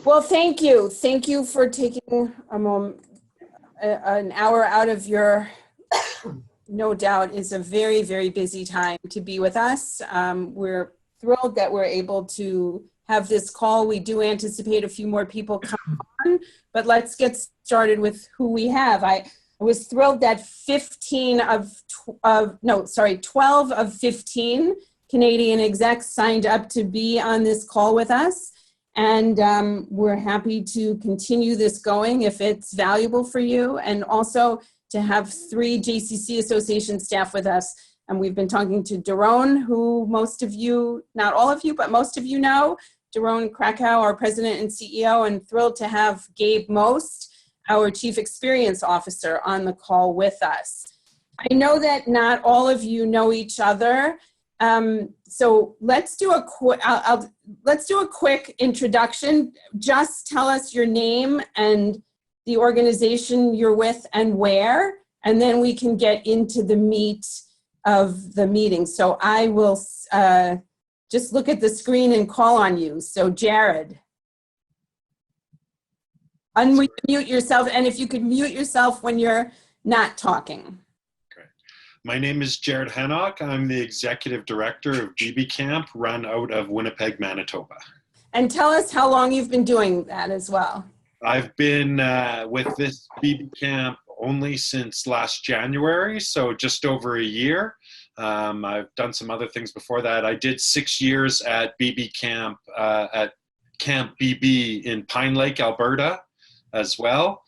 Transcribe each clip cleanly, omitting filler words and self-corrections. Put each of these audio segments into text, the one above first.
Well, thank you. Thank you for taking an hour out of your, no doubt, is a very, very busy time to be with us. We're thrilled that we're able to have this call. We do anticipate a few more people coming on, but let's get started with who we have. I was thrilled that 12 of 15 Canadian execs signed up to be on this call with us. And we're happy to continue this going if it's valuable for you, and also to have 3 JCC Association staff with us. And we've been talking to Daron, who most of you, not all of you, but most of you know, Daron Krakow, our president and CEO, and thrilled to have Gabe Most, our chief experience officer, on the call with us. I know that not all of you know each other. So let's do a quick introduction. Just tell us your name and the organization you're with and where, and then we can get into the meat of the meeting. So I will just look at the screen and call on you. So Jared, unmute yourself, and if you could mute yourself when you're not talking. My name is Jared Hannock. I'm the Executive Director of BB Camp, run out of Winnipeg, Manitoba. And tell us how long you've been doing that as well. I've been with this BB Camp only since last January, so just over a year. I've done some other things before that. I did 6 years at BB Camp, at Camp BB in Pine Lake, Alberta as well.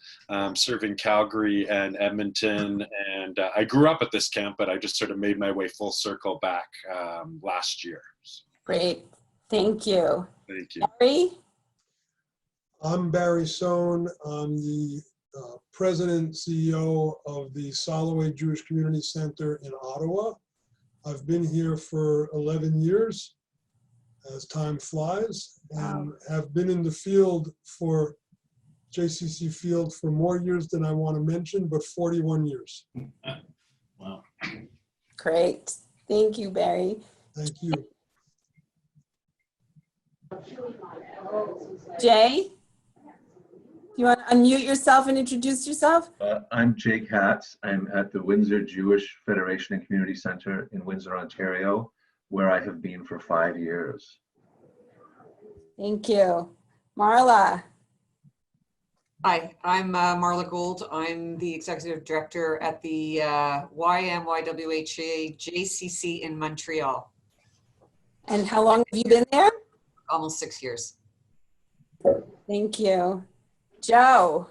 Serving Calgary and Edmonton, and I grew up at this camp, but I just sort of made my way full circle back last year. Great, thank you. Thank you. Barry? I'm Barry Sohn. I'm the president, CEO of the Soloway Jewish Community Center in Ottawa. I've been here for 11 years, as time flies, and have been in the field for JCC field for more years than I want to mention, but 41 years. Wow. Great. Thank you, Barry. Thank you. Jay, do you want to unmute yourself and introduce yourself? I'm Jake Hatz. I'm at the Windsor Jewish Federation and Community Center in Windsor, Ontario, where I have been for 5 years. Thank you. Marla. Hi, I'm Marla Gould. I'm the Executive Director at the YMYWHA JCC in Montreal. And how long have you been there? Almost 6 years. Thank you. Joe.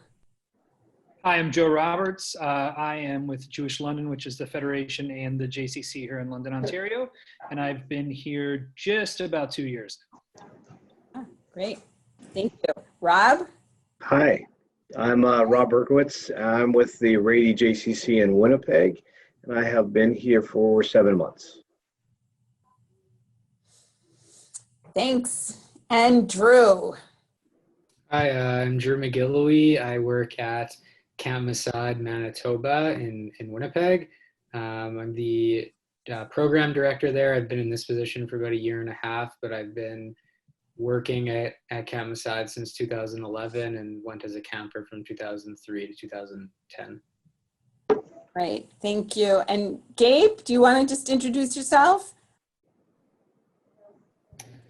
Hi, I'm Joe Roberts. I am with Jewish London, which is the federation and the JCC here in London, Ontario. And I've been here just about 2 years now. Oh, great. Thank you. Rob? Hi. I'm Rob Berkowitz. I'm with the Rady JCC in Winnipeg, and I have been here for 7 months. Thanks. And Drew. Hi, I'm Drew McGilloway. I work at Camp Masad, Manitoba in Winnipeg. I'm the program director there. I've been in this position for about 1.5 years, but I've been working at Camp Masad since 2011 and went as a camper from 2003 to 2010. Great, thank you. And Gabe, do you want to just introduce yourself?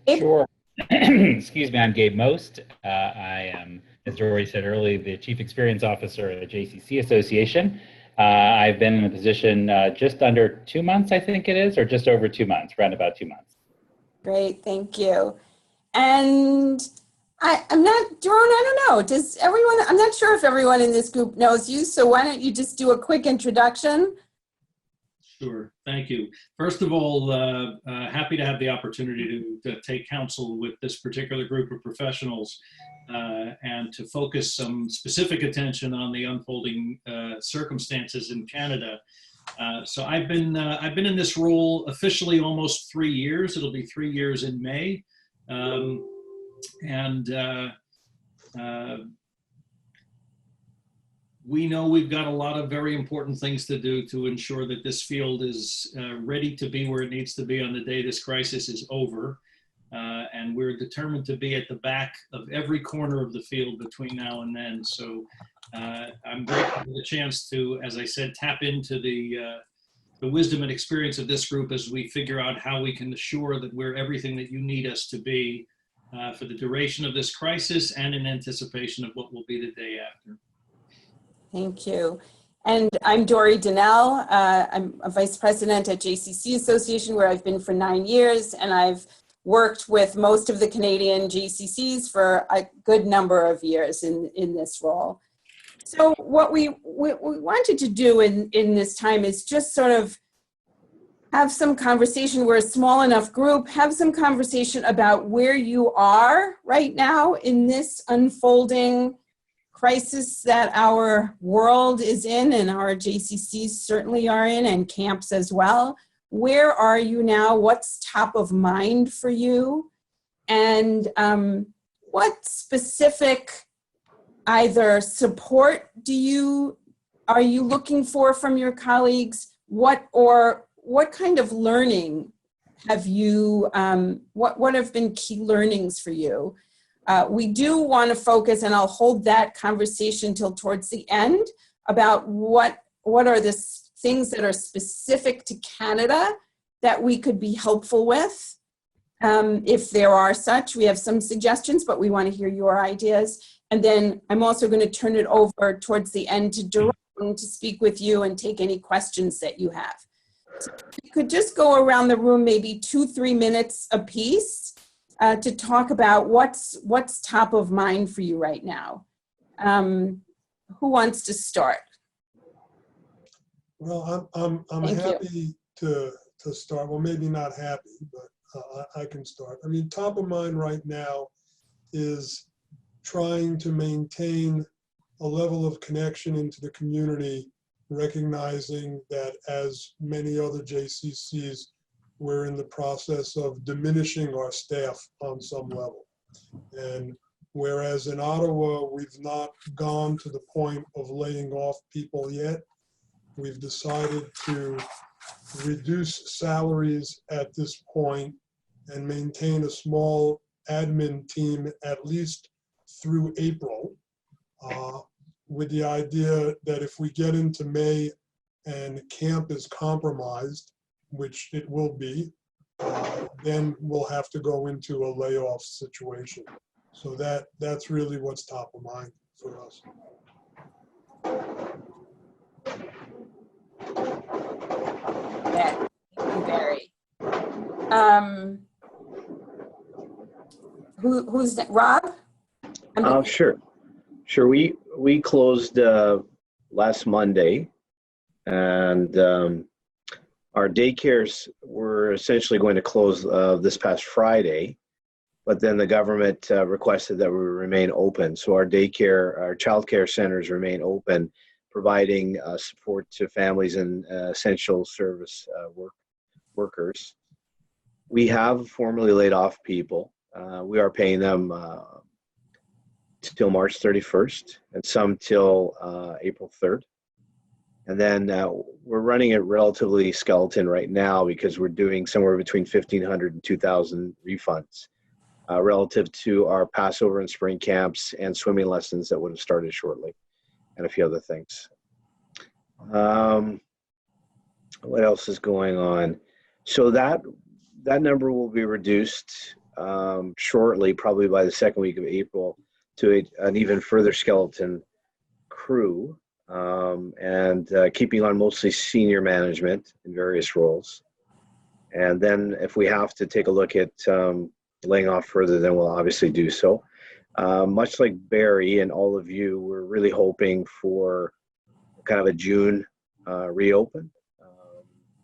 Gabe? Sure. Excuse me, I'm Gabe Most. I am, as Dory said earlier, the Chief Experience Officer at the JCC Association. I've been in the position just under 2 months, I think it is, or just over 2 months, around about 2 months. Great, thank you. And I'm not, Daron, I don't know, does everyone, I'm not sure if everyone in this group knows you, so why don't you just do a quick introduction? Sure, thank you. First of all, happy to have the opportunity to take counsel with this particular group of professionals and to focus some specific attention on the unfolding circumstances in Canada. So I've been in this role officially almost 3 years. It'll be 3 years in May. We know we've got a lot of very important things to do to ensure that this field is ready to be where it needs to be on the day this crisis is over. And we're determined to be at the back of every corner of the field between now and then. So I'm grateful for the chance to, as I said, tap into the wisdom and experience of this group as we figure out how we can assure that we're everything that you need us to be for the duration of this crisis and in anticipation of what will be the day after. Thank you. And I'm Dory Donnell. I'm a vice president at JCC Association, where I've been for 9 years, and I've worked with most of the Canadian JCCs for a good number of years in this role. So what we wanted to do in this time is just sort of have some conversation. We're a small enough group, have some conversation about where you are right now in this unfolding crisis that our world is in, and our JCCs certainly are in, and camps as well. Where are you now? What's top of mind for you? And what specific either support are you looking for from your colleagues? What kind of learning have you, what have been key learnings for you? We do want to focus, and I'll hold that conversation till towards the end, about what are the things that are specific to Canada that we could be helpful with. If there are such, we have some suggestions, but we want to hear your ideas. And then I'm also going to turn it over towards the end to Jerome to speak with you and take any questions that you have. So we could just go around the room, maybe 2-3 minutes apiece, to talk about what's top of mind for you right now. Who wants to start? Well, I'm happy to start. Well, maybe not happy, but I can start. I mean, top of mind right now is trying to maintain a level of connection into the community, recognizing that as many other JCCs, we're in the process of diminishing our staff on some level. And whereas in Ottawa, we've not gone to the point of laying off people yet, we've decided to reduce salaries at this point and maintain a small admin team at least through April, with the idea that if we get into May and camp is compromised, which it will be, then we'll have to go into a layoff situation. So that's really what's top of mind for us. Thank you, Barry. Who's that? Rob? Sure. We closed last Monday, and our daycares were essentially going to close this past Friday, but then the government requested that we remain open. So our childcare centers remain open, providing support to families and essential service workers. We have formally laid off people. We are paying them till March 31st and some till April 3rd. And then we're running it relatively skeleton right now because we're doing somewhere between 1,500 and 2,000 refunds relative to our Passover and spring camps and swimming lessons that would have started shortly, and a few other things. What else is going on? So that number will be reduced shortly, probably by the second week of April, to an even further skeleton crew, and keeping on mostly senior management in various roles. And then if we have to take a look at laying off further, then we'll obviously do so. Much like Barry and all of you, we're really hoping for kind of a June reopen,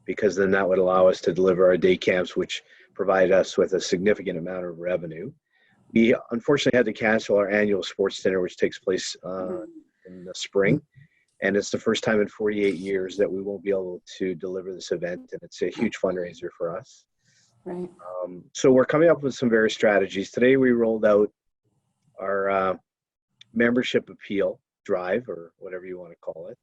because then that would allow us to deliver our day camps, which provide us with a significant amount of revenue. We unfortunately had to cancel our annual sports dinner, which takes place in the spring. And it's the first time in 48 years that we won't be able to deliver this event. And it's a huge fundraiser for us. Right. So we're coming up with some various strategies. Today we rolled out our membership appeal drive, or whatever you want to call it,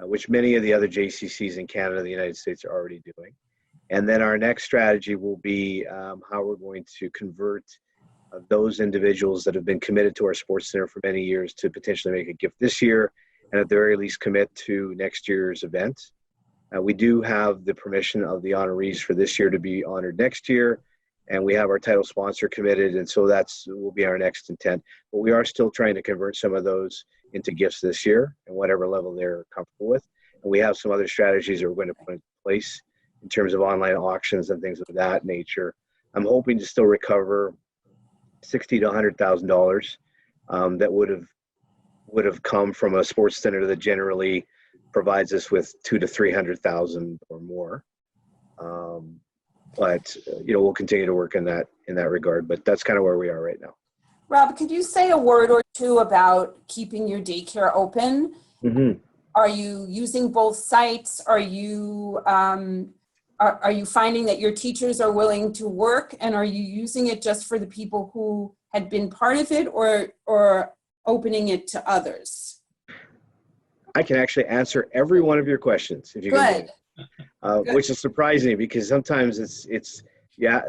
which many of the other JCCs in Canada and the United States are already doing. And then our next strategy will be how we're going to convert those individuals that have been committed to our sports center for many years to potentially make a gift this year, and at the very least commit to next year's event. We do have the permission of the honorees for this year to be honored next year, and we have our title sponsor committed, and so that's will be our next intent. But we are still trying to convert some of those into gifts this year, and whatever level they're comfortable with. And we have some other strategies that we're going to put in place in terms of online auctions and things of that nature. I'm hoping to still recover $60,000 to $100,000 that would have come from a sports center that generally provides us with $200,000 to $300,000 or more. But we'll continue to work in that regard. But that's kind of where we are right now. Rob, could you say a word or two about keeping your daycare open? Mm-hmm. Are you using both sites? Are you finding that your teachers are willing to work, and are you using it just for the people who had been part of it, or opening it to others? I can actually answer every one of your questions if you Good. can. Which is surprising because sometimes it's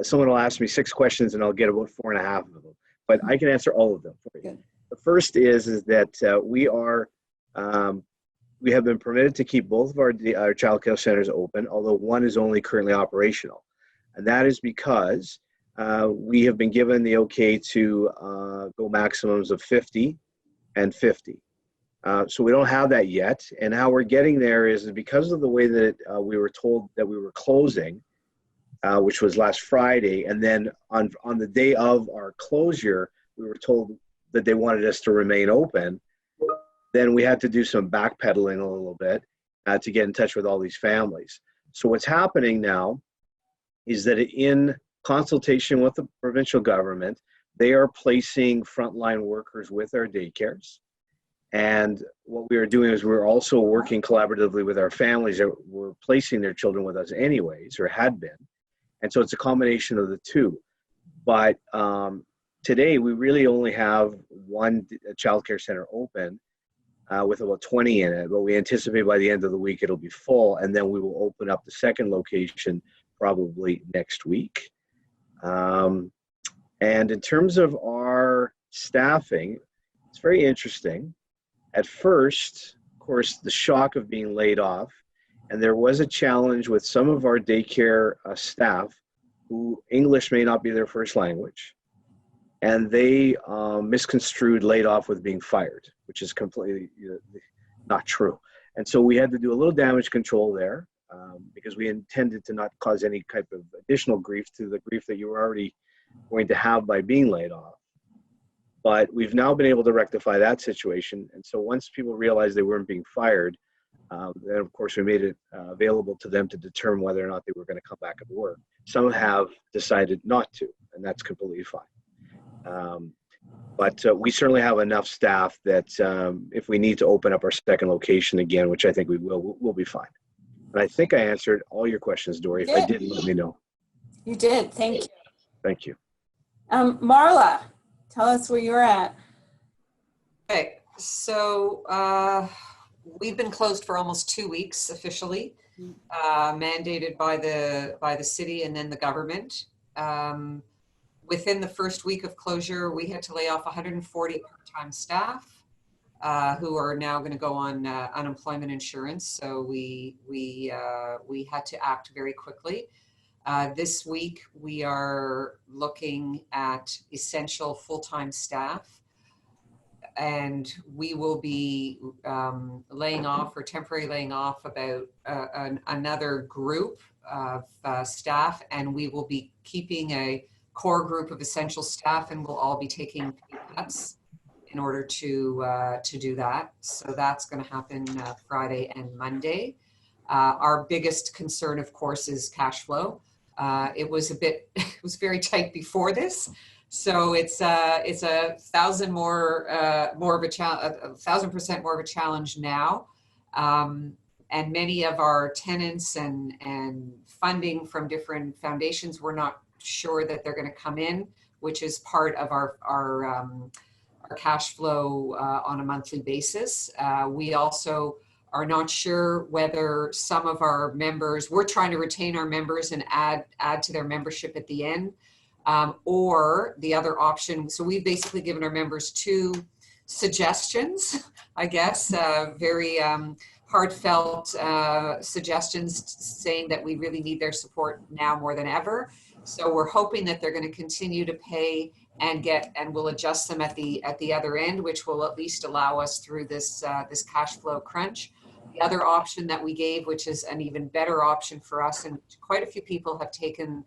someone will ask me 6 questions and I'll get about 4.5 of them, but I can answer all of them for you. Good. The first is that we have been permitted to keep both of our child care centers open, although one is only currently operational, and that is because we have been given the okay to go maximums of 50 and 50. So we don't have that yet, and how we're getting there is because of the way that we were told that we were closing, which was last Friday, and then on the day of our closure, we were told that they wanted us to remain open. Then we had to do some backpedaling a little bit to get in touch with all these families. So what's happening now is that in consultation with the provincial government, they are placing frontline workers with our daycares. And what we are doing is we're also working collaboratively with our families that were placing their children with us anyways, or had been. And so it's a combination of the two. But today we really only have one child care center open with about 20 in it, but we anticipate by the end of the week it'll be full, and then we will open up the second location probably next week. And in terms of our staffing, it's very interesting. At first, of course, the shock of being laid off, and there was a challenge with some of our daycare staff who English may not be their first language, and they misconstrued laid off with being fired, which is completely not true. And so we had to do a little damage control there because we intended to not cause any type of additional grief to the grief that you were already going to have by being laid off. But we've now been able to rectify that situation. And so once people realized they weren't being fired, then of course we made it available to them to determine whether or not they were going to come back at work. Some have decided not to, and that's completely fine. But we certainly have enough staff that if we need to open up our second location again, which I think we will, we'll be fine. And I think I answered all your questions, Dory. If I didn't, let me know. You did. Thank you. Thank you. Marla, tell us where you're at. Okay, so we've been closed for almost 2 weeks officially, mandated by the city and then the government. Within the first week of closure, we had to lay off 140 part-time staff who are now going to go on unemployment insurance. So we had to act very quickly. This week, we are looking at essential full-time staff, and we will be laying off or temporarily laying off about another group of staff, and we will be keeping a core group of essential staff, and we'll all be taking pay cuts in order to do that. So that's going to happen Friday and Monday. Our biggest concern, of course, is cash flow. It was very tight before this, so it's 1,000% more of a 1,000% more of a challenge now. And many of our tenants and funding from different foundations, we're not sure that they're going to come in, which is part of our cash flow on a monthly basis. We also are not sure whether some of our members, we're trying to retain our members and add to their membership at the end, or the other option. So we've basically given our members two suggestions, I guess, very heartfelt suggestions saying that we really need their support now more than ever. So we're hoping that they're going to continue to pay and we'll adjust them at the other end, which will at least allow us through this this cash flow crunch. The other option that we gave, which is an even better option for us, and quite a few people have taken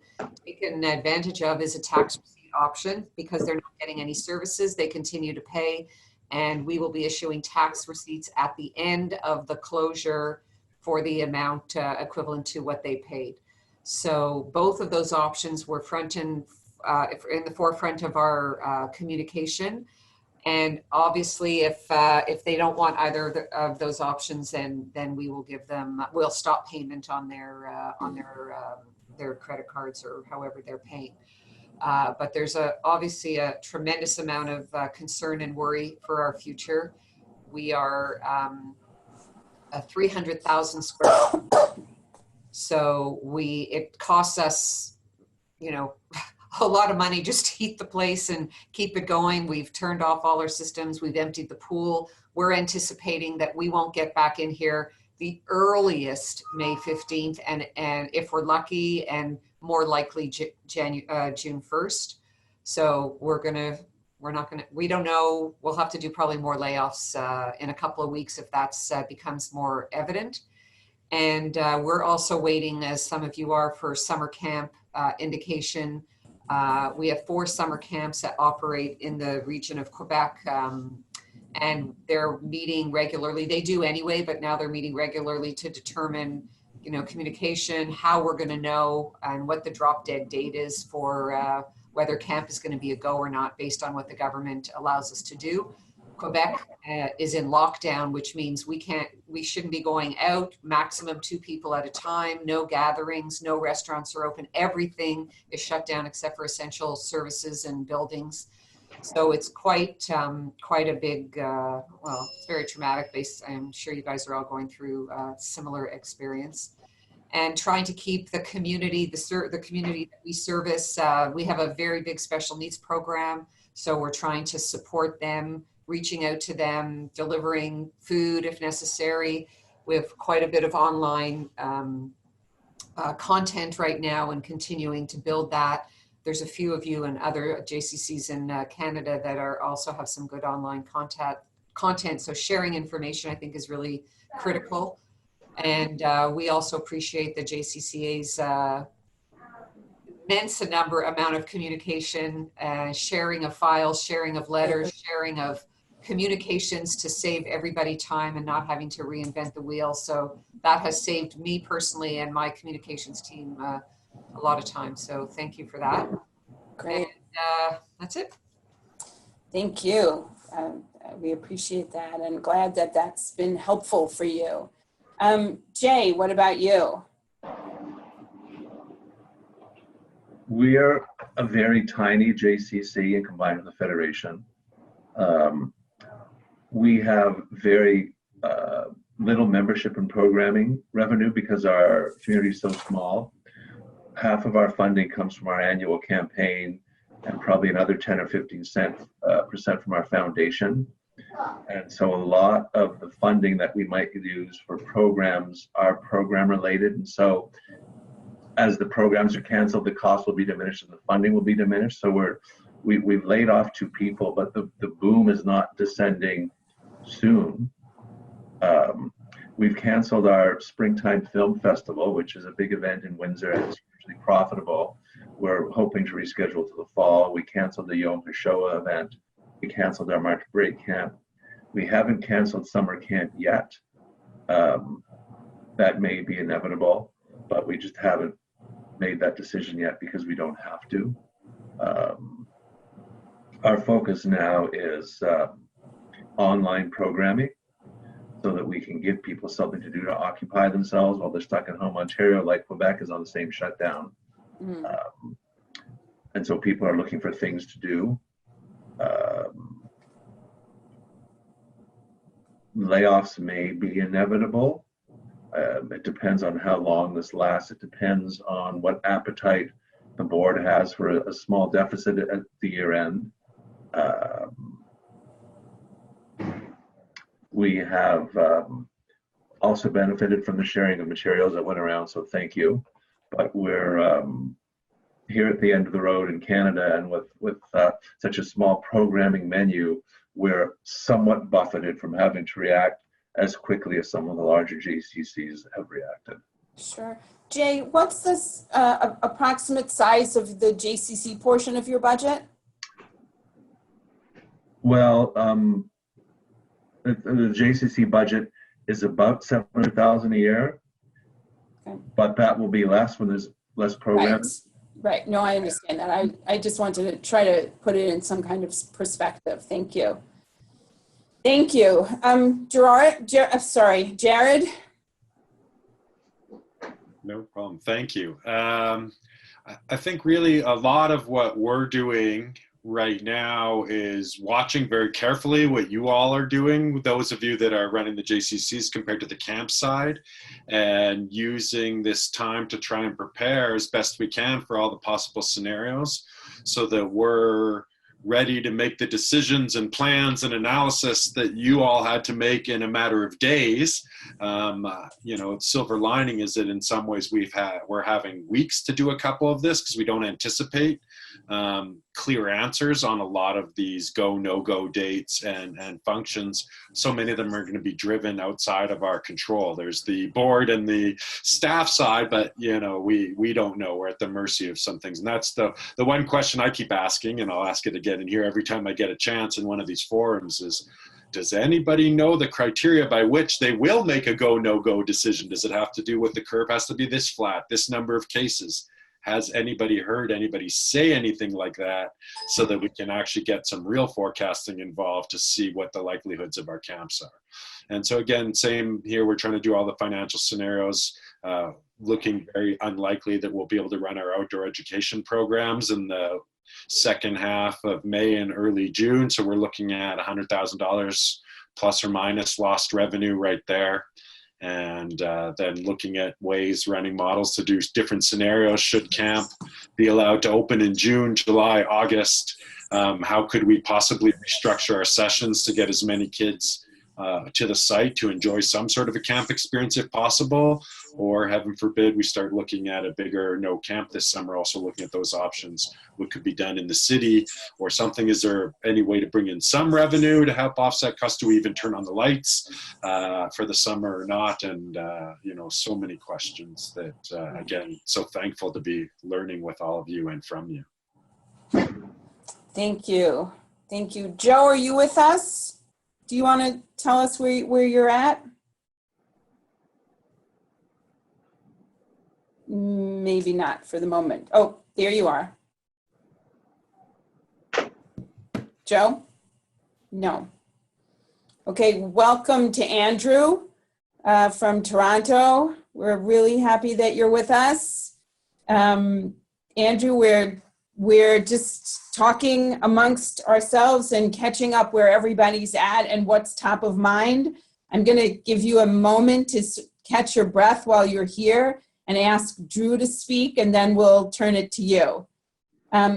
advantage of, is a tax receipt option, because they're not getting any services. They continue to pay, and we will be issuing tax receipts at the end of the closure for the amount equivalent to what they paid. So both of those options were in the forefront of our communication. And obviously, if they don't want either of those options, then we will give them, we'll stop payment on their credit cards or however they're paying. But there's obviously a tremendous amount of concern and worry for our future. We are a 300,000 square foot. So it costs us, a lot of money just to heat the place and keep it going. We've turned off all our systems. We've emptied the pool. We're anticipating that we won't get back in here the earliest May 15th, and if we're lucky, and more likely June 1st. So we don't know. We'll have to do probably more layoffs in a couple of weeks if that's becomes more evident. And we're also waiting, as some of you are, for summer camp indication. We have 4 summer camps that operate in the region of Quebec, and they're meeting regularly. They do anyway, but now they're meeting regularly to determine, communication, how we're going to know, and what the drop dead date is for whether camp is going to be a go or not, based on what the government allows us to do. Quebec is in lockdown, which means we shouldn't be going out, maximum 2 people at a time, no gatherings, no restaurants are open. Everything is shut down except for essential services and buildings. So it's quite a big, it's very traumatic. I'm sure you guys are all going through a similar experience. And trying to keep the community, the community that we service, we have a very big special needs program. So we're trying to support them, reaching out to them, delivering food if necessary. We have quite a bit of online content right now and continuing to build that. There's a few of you and other JCCs in Canada that also have some good online content. So sharing information, I think, is really critical. And we also appreciate the JCCA's immense amount of communication, sharing of files, sharing of letters, sharing of communications to save everybody time and not having to reinvent the wheel. So that has saved me personally and my communications team a lot of time. So thank you for that. Great. And that's it. Thank you. We appreciate that, and glad that that's been helpful for you. Jay, what about you? We are a very tiny JCC and combined with the Federation. We have very little membership and programming revenue because our community is so small. Half of our funding comes from our annual campaign, and probably another 10 or 15% from our foundation. And so a lot of the funding that we might use for programs are program related. And so as the programs are canceled, the cost will be diminished and the funding will be diminished. So we've laid off 2 people, but the boom is not descending soon. We've canceled our Springtime Film Festival, which is a big event in Windsor and it's usually profitable. We're hoping to reschedule to the fall. We canceled the Yom HaShoah event. We canceled our March break camp. We haven't canceled summer camp yet. That may be inevitable, but we just haven't made that decision yet because we don't have to. Our focus now is online programming so that we can give people something to do to occupy themselves while they're stuck at home. Ontario, like Quebec, is on the same shutdown. And so people are looking for things to do. layoffs may be inevitable. It depends on how long this lasts. It depends on what appetite the board has for a small deficit at the year end. We have also benefited from the sharing of materials that went around, so thank you. But we're here at the end of the road in Canada, and with such a small programming menu, we're somewhat buffeted from having to react as quickly as some of the larger JCCs have reacted. Sure. Jay, what's this approximate size of the JCC portion of your budget? Well, the JCC budget is about $700,000 a year, Okay. but that will be less when there's less programming. Right. No, I understand that. I just wanted to try to put it in some kind of perspective. Thank you. Thank you. Jared. No problem. Thank you. I think really a lot of what we're doing right now is watching very carefully what you all are doing, those of you that are running the JCCs compared to the camp side, and using this time to try and prepare as best we can for all the possible scenarios so that we're ready to make the decisions and plans and analysis that you all had to make in a matter of days. Silver lining is that in some ways we're having weeks to do a couple of this because we don't anticipate clear answers on a lot of these go, no-go dates and functions. So many of them are going to be driven outside of our control. There's the board and the staff side, but we don't know. We're at the mercy of some things. And that's the one question I keep asking, and I'll ask it again in here every time I get a chance in one of these forums is, does anybody know the criteria by which they will make a go, no-go decision? Does it have to do with the curve has to be this flat, this number of cases? Has anybody heard anybody say anything like that so that we can actually get some real forecasting involved to see what the likelihoods of our camps are? And so again, same here, we're trying to do all the financial scenarios, looking very unlikely that we'll be able to run our outdoor education programs in the second half of May and early June. So we're looking at $100,000 plus or minus lost revenue right there. And then looking at ways, running models to do different scenarios. Should camp be allowed to open in June, July, August? How could we possibly restructure our sessions to get as many kids to the site to enjoy some sort of a camp experience if possible? Or heaven forbid, we start looking at a bigger no camp this summer, also looking at those options. What could be done in the city or something? Is there any way to bring in some revenue to help offset costs? Do we even turn on the lights for the summer or not? And, so many questions that, again, so thankful to be learning with all of you and from you. Thank you. Thank you. Joe, are you with us? Do you want to tell us where you're at? Maybe not for the moment. Oh, there you are. Joe? No. Okay, welcome to Andrew from Toronto. We're really happy that you're with us. Andrew, we're just talking amongst ourselves and catching up where everybody's at and what's top of mind. I'm going to give you a moment to catch your breath while you're here and ask Drew to speak, and then we'll turn it to you.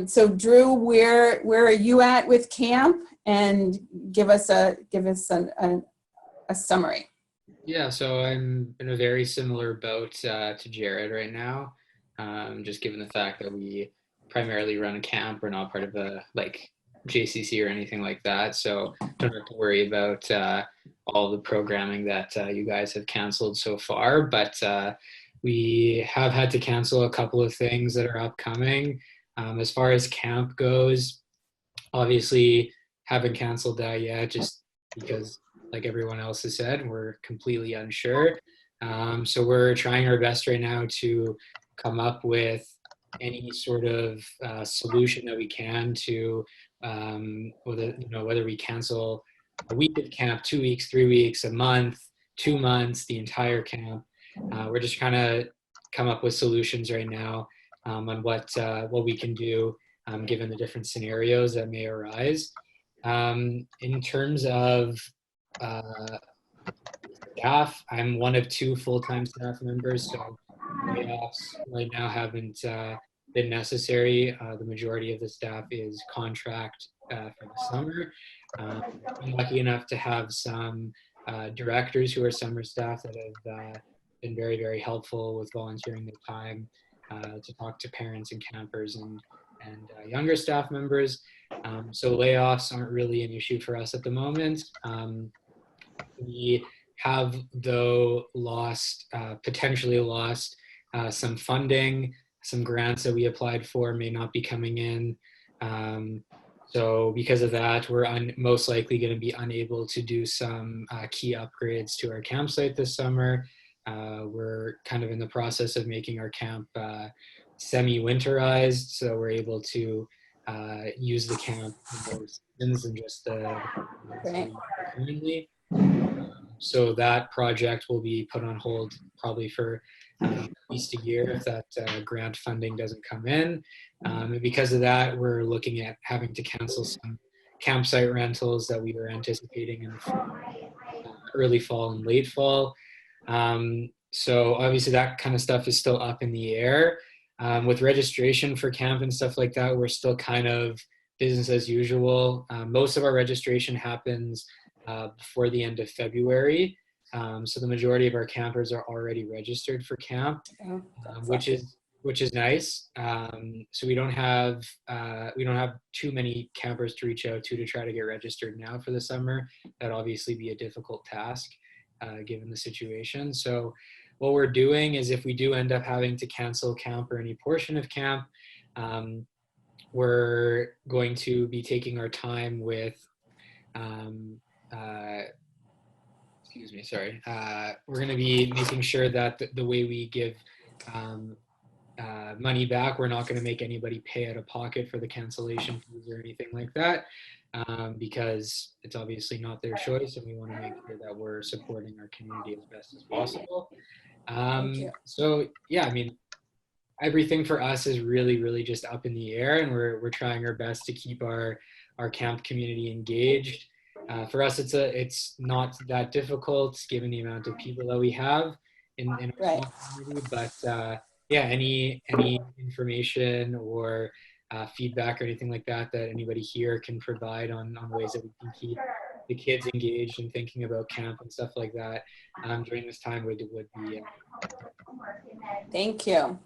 So Drew, where are you at with camp? And give us a summary. Yeah, so I'm in a very similar boat to Jared right now. Just given the fact that we primarily run a camp, we're not part of a JCC or anything like that. So don't have to worry about all the programming that you guys have canceled so far. But we have had to cancel a couple of things that are upcoming. As far as camp goes, obviously haven't canceled that yet, just because, like everyone else has said, we're completely unsure. So we're trying our best right now to come up with any sort of solution that we can to whether we cancel a week of camp, 2 weeks, 3 weeks, a month, 2 months, the entire camp. We're just trying to come up with solutions right now on what we can do given the different scenarios that may arise. In terms of staff. I'm one of 2 full-time staff members, so layoffs right now haven't been necessary. The majority of the staff is contract for the summer. I'm lucky enough to have some directors who are summer staff that have been very, very helpful with volunteering their time to talk to parents and campers and younger staff members. So layoffs aren't really an issue for us at the moment. We have, though, potentially lost some funding. Some grants that we applied for may not be coming in. So because of that, we're most likely going to be unable to do some key upgrades to our campsite this summer. We're kind of in the process of making our camp semi-winterized, so we're able to use the camp in more seasons than just the Right. currently. So that project will be put on hold probably for at least a year if that grant funding doesn't come in. And because of that, we're looking at having to cancel some campsite rentals that we were anticipating in the early fall and late fall. So obviously that kind of stuff is still up in the air. With registration for camp and stuff like that, we're still kind of business as usual. Most of our registration happens before the end of February. So the majority of our campers are already registered for camp, which is nice. So we don't have too many campers to reach out to try to get registered now for the summer. That'd obviously be a difficult task given the situation. So what we're doing is, if we do end up having to cancel camp or any portion of camp, we're going to be taking our time with we're going to be making sure that the way we give money back, we're not going to make anybody pay out of pocket for the cancellation fees or anything like that, because it's obviously not their choice, and we want to make sure that we're supporting our community as best as possible. So yeah, I mean, everything for us is really, really just up in the air, and we're trying our best to keep our camp community engaged. For us, it's not that difficult given the amount of people that we have in our small community. But yeah, any information or feedback or anything like that anybody here can provide on ways that we can keep the kids engaged and thinking about camp and stuff like that during this time would be. Thank you.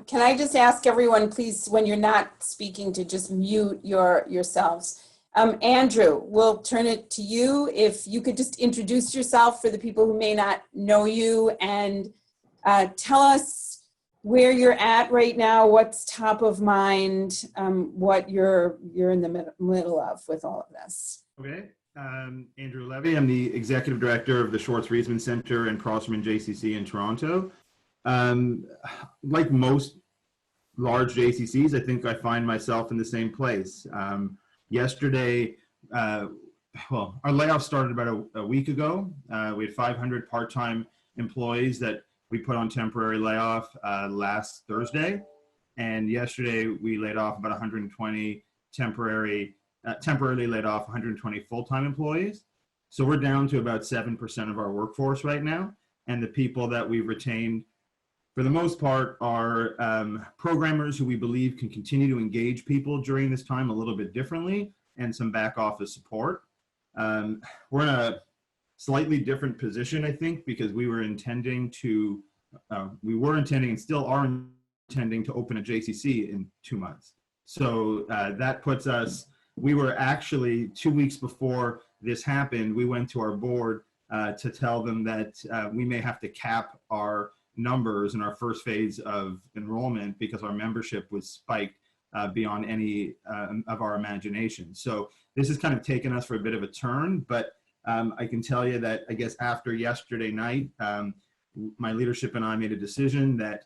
Can I just ask everyone, please, when you're not speaking, to just mute yourselves? Andrew, we'll turn it to you. If you could just introduce yourself for the people who may not know you, and tell us where you're at right now, what's top of mind, what you're in the middle of with all of this. Okay. Andrew Levy. I'm the Executive Director of the Schwartz Reisman Center and Crossman JCC in Toronto. Like most large JCCs, I think I find myself in the same place. Yesterday, well, our layoff started about a week ago. We had 500 part-time employees that we put on temporary layoff last Thursday. And yesterday we laid off about 120 temporarily laid off 120 full-time employees. So we're down to about 7% of our workforce right now. And the people that we've retained, for the most part, are programmers who we believe can continue to engage people during this time a little bit differently, and some back office support. We're in a slightly different position, I think, because we were intending and still are intending to open a JCC in 2 months. So that puts us, we were actually 2 weeks before this happened, we went to our board to tell them that we may have to cap our numbers in our first phase of enrollment because our membership was spiked beyond any of our imagination. So this has kind of taken us for a bit of a turn, but I can tell you that I guess after yesterday night, my leadership and I made a decision that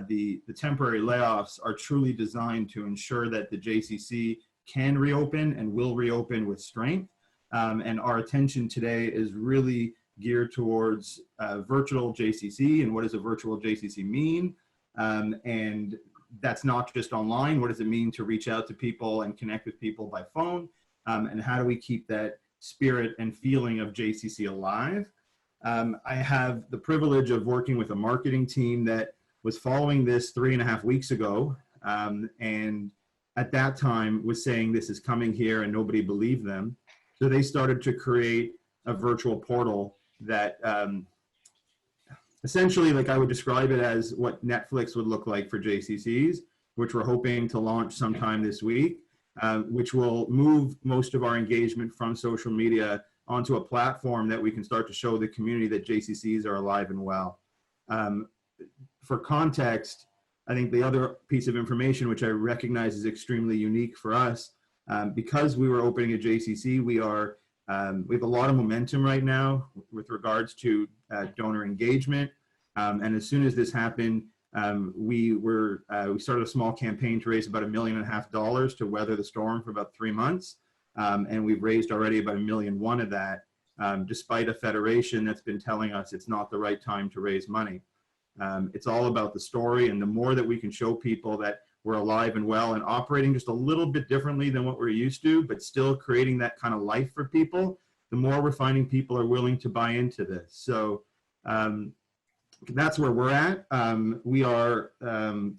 the temporary layoffs are truly designed to ensure that the JCC can reopen and will reopen with strength. And our attention today is really geared towards virtual JCC and what does a virtual JCC mean? And that's not just online. What does it mean to reach out to people and connect with people by phone? And how do we keep that spirit and feeling of JCC alive? I have the privilege of working with a marketing team that was following this 3.5 weeks ago, and at that time was saying this is coming here and nobody believed them. So they started to create a virtual portal that essentially, like, I would describe it as what Netflix would look like for JCCs, which we're hoping to launch sometime this week, which will move most of our engagement from social media onto a platform that we can start to show the community that JCCs are alive and well. For context, I think the other piece of information, which I recognize is extremely unique for us, because we were opening a JCC, we have a lot of momentum right now with regards to donor engagement. And as soon as this happened, we started a small campaign to raise about $1.5 million to weather the storm for about 3 months. And we've raised already about $1.1 million of that, despite a federation that's been telling us it's not the right time to raise money. It's all about the story, and the more that we can show people that we're alive and well and operating just a little bit differently than what we're used to, but still creating that kind of life for people, the more we're finding people are willing to buy into this. So that's where we're at. We are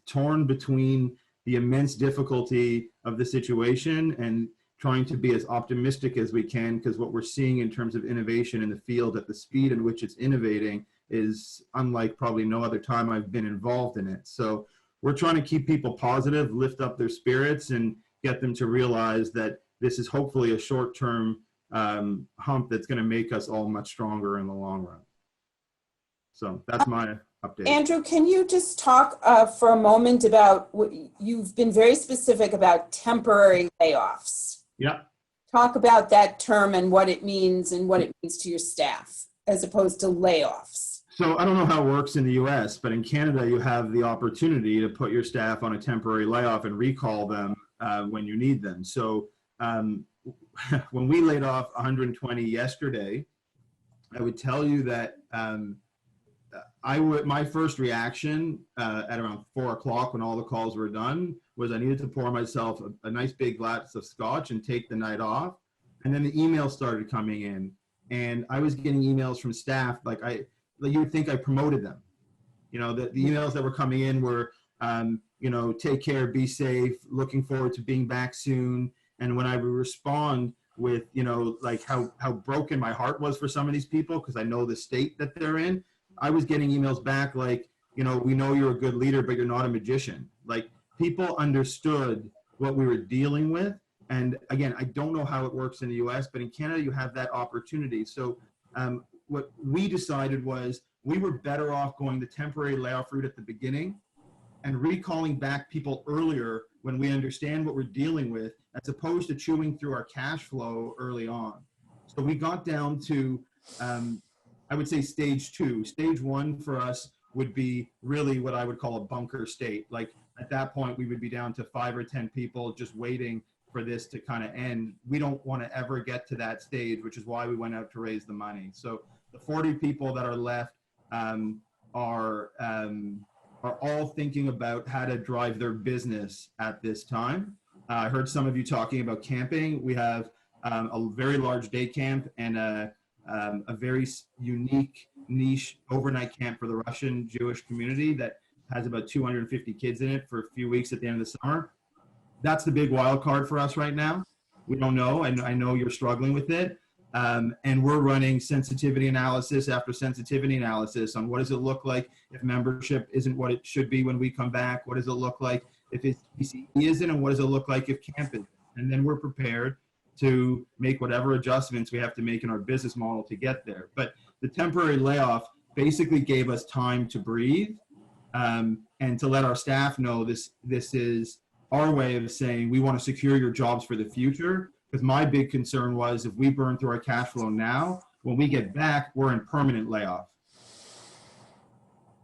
torn between the immense difficulty of the situation and trying to be as optimistic as we can, because what we're seeing in terms of innovation in the field at the speed in which it's innovating is unlike probably no other time I've been involved in it. So we're trying to keep people positive, lift up their spirits, and get them to realize that this is hopefully a short-term hump that's going to make us all much stronger in the long run. So that's my update. Andrew, can you just talk for a moment about what you've been very specific about temporary layoffs? Yeah. Talk about that term and what it means to your staff as opposed to layoffs. So I don't know how it works in the US, but in Canada, you have the opportunity to put your staff on a temporary layoff and recall them when you need them. So when we laid off 120 yesterday, I would tell you that my first reaction at around 4 o'clock when all the calls were done was I needed to pour myself a nice big glass of scotch and take the night off. And then the emails started coming in, and I was getting emails from staff like you would think I promoted them. You know, the emails that were coming in were, you know, take care, be safe, looking forward to being back soon. And when I would respond with, you know, like how broken my heart was for some of these people, because I know the state that they're in, I was getting emails back like, you know, we know you're a good leader, but you're not a magician. Like, people understood what we were dealing with. And again, I don't know how it works in the US, but in Canada, you have that opportunity. So what we decided was we were better off going the temporary layoff route at the beginning and recalling back people earlier when we understand what we're dealing with, as opposed to chewing through our cash flow early on. So we got down to, I would say, stage 2. Stage 1 for us would be really what I would call a bunker state. Like, at that point, we would be down to 5 or 10 people just waiting for this to kind of end. We don't want to ever get to that stage, which is why we went out to raise the money. So the 40 people that are left are all thinking about how to drive their business at this time. I heard some of you talking about camping. We have a very large day camp and a very unique niche overnight camp for the Russian Jewish community that has about 250 kids in it for a few weeks at the end of the summer. That's the big wild card for us right now. We don't know, and I know you're struggling with it. And we're running sensitivity analysis after sensitivity analysis on what does it look like if membership isn't what it should be when we come back? What does it look like if PCE isn't? And what does it look like if camp isn't? And then we're prepared to make whatever adjustments we have to make in our business model to get there. But the temporary layoff basically gave us time to breathe and to let our staff know this is our way of saying we want to secure your jobs for the future. Because my big concern was if we burn through our cash flow now, when we get back, we're in permanent layoff.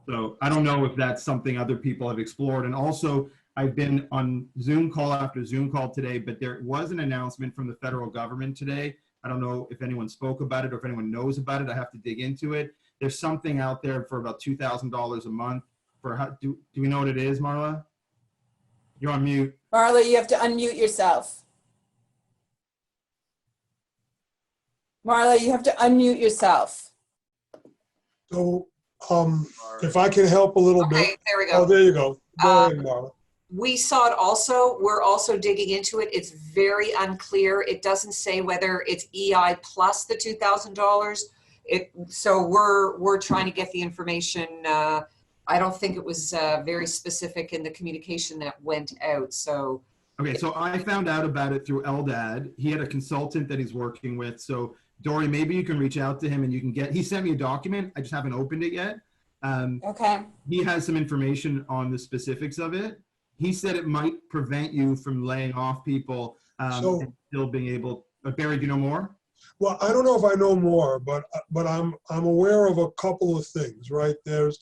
So I don't know if that's something other people have explored. And also, I've been on Zoom call after Zoom call today, but there was an announcement from the federal government today. I don't know if anyone spoke about it or if anyone knows about it. I have to dig into it. There's something out there for about $2,000 a month. For how, do we know what it is, Marla? You're on mute. Marla, you have to unmute yourself. Marla, you have to unmute yourself. So if I can help a little bit. Okay, there we Oh, go. there you go. Go ahead, Marla. We saw it also. We're also digging into it. It's very unclear. It doesn't say whether it's EI plus the $2,000. So we're trying to get the information. I don't think it was very specific in the communication that went out. So Okay, so I found out about it through Eldad. He had a consultant that he's working with. So Dory, maybe you can reach out to him and you can get, he sent me a document. I just haven't opened it yet. Okay. He has some information on the specifics of it. He said it might prevent you from laying off people and still being able, Barry, do you know more? Well, I don't know if I know more, but I'm aware of a couple of things, right? There's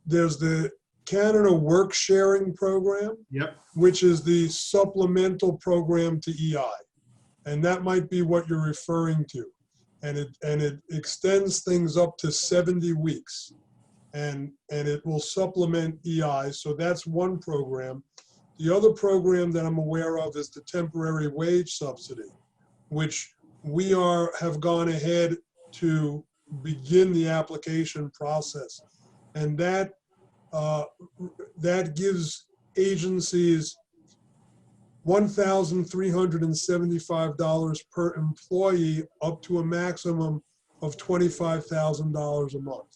the Canada Work Sharing Program, Yep. which is the supplemental program to EI. And that might be what you're referring to. And it extends things up to 70 weeks. And it will supplement EI. So that's one program. The other program that I'm aware of is the temporary wage subsidy, which we have gone ahead to begin the application process. And that gives agencies $1,375 per employee up to a maximum of $25,000 a month.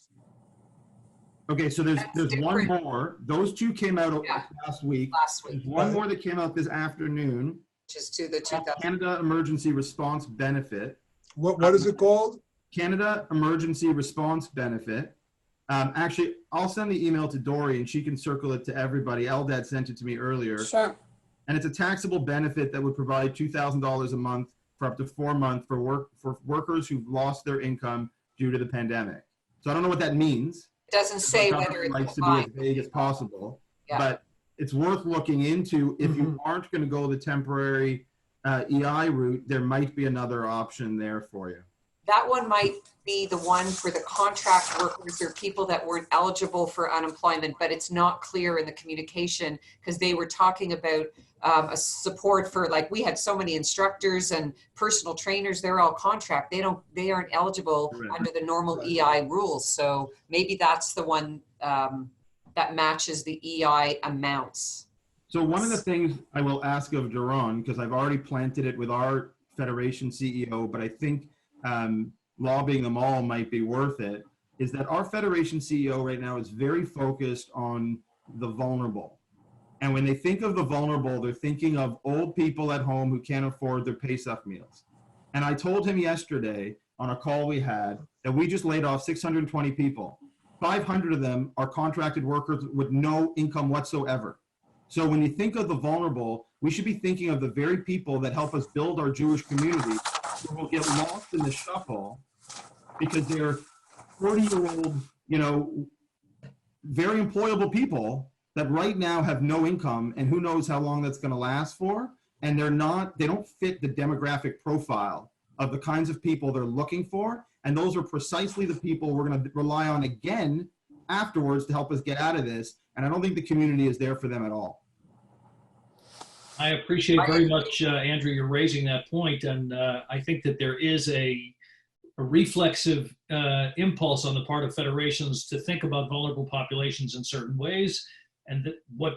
Okay, so there's one more. Those two came out last week. There's one more that came out this afternoon. Which is to the 2,000. Canada Emergency Response Benefit. What is it called? Canada Emergency Response Benefit. Actually, I'll send the email to Dory and she can circle it to everybody. Eldad sent it to me earlier. Sure. And it's a taxable benefit that would provide $2,000 a month for up to 4 months for workers who've lost their income due to the pandemic. So I don't know what that means. It doesn't say whether it's likes to be as vague as possible, but it's worth looking into. If you aren't going to go the temporary EI route, there might be another option there for you. That one might be the one for the contract workers or people that weren't eligible for unemployment, but it's not clear in the communication because they were talking about a support for, like, we had so many instructors and personal trainers, they're all contract. They aren't eligible under the normal EI rules. So maybe that's the one that matches the EI amounts. So one of the things I will ask of Duran, because I've already planted it with our Federation CEO, but I think lobbying them all might be worth it, is that our Federation CEO right now is very focused on the vulnerable. And when they think of the vulnerable, they're thinking of old people at home who can't afford their Pesach meals. And I told him yesterday on a call we had that we just laid off 620 people. 500 of them are contracted workers with no income whatsoever. So when you think of the vulnerable, we should be thinking of the very people that help us build our Jewish community who will get lost in the shuffle because they're 40-year-old, very employable people that right now have no income and who knows how long that's going to last for. And they don't fit the demographic profile of the kinds of people they're looking for. And those are precisely the people we're going to rely on again afterwards to help us get out of this. And I don't think the community is there for them at all. I appreciate very much, Andrew, you're raising that point. And I think that there is a reflexive impulse on the part of federations to think about vulnerable populations in certain ways. And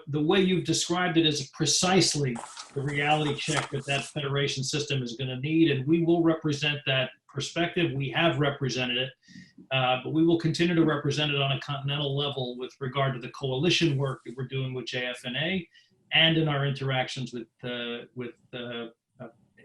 the way you've described it is precisely the reality check that federation system is going to need. And we will represent that perspective. We have represented it, but we will continue to represent it on a continental level with regard to the coalition work that we're doing with JFNA and in our interactions with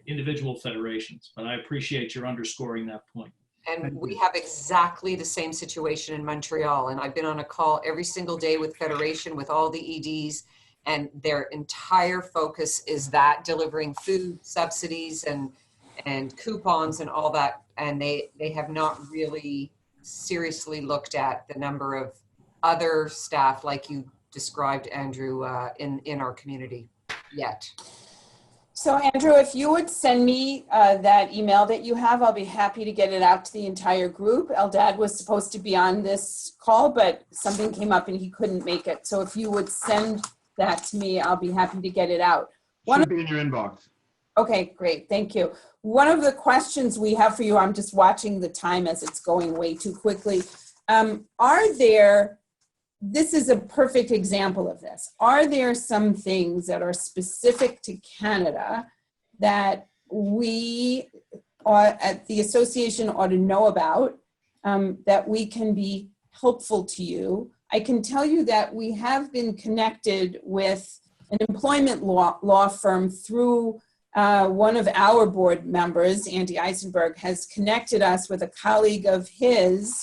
individual federations. But I appreciate your underscoring that point. And we have exactly the same situation in Montreal. And I've been on a call every single day with Federation, with all the EDs, and their entire focus is that delivering food subsidies and coupons and all that. And they have not really seriously looked at the number of other staff like you described, Andrew, in our community yet. So Andrew, if you would send me that email that you have, I'll be happy to get it out to the entire group. Eldad was supposed to be on this call, but something came up and he couldn't make it. So if you would send that to me, I'll be happy to get it out. Should be in your inbox. Okay, great, thank you. One of the questions we have for you, I'm just watching the time as it's going way too quickly. This is a perfect example of this. Are there some things that are specific to Canada that we at the association ought to know about, that we can be helpful to you? I can tell you that we have been connected with an employment law firm through one of our board members, Andy Eisenberg, has connected us with a colleague of his.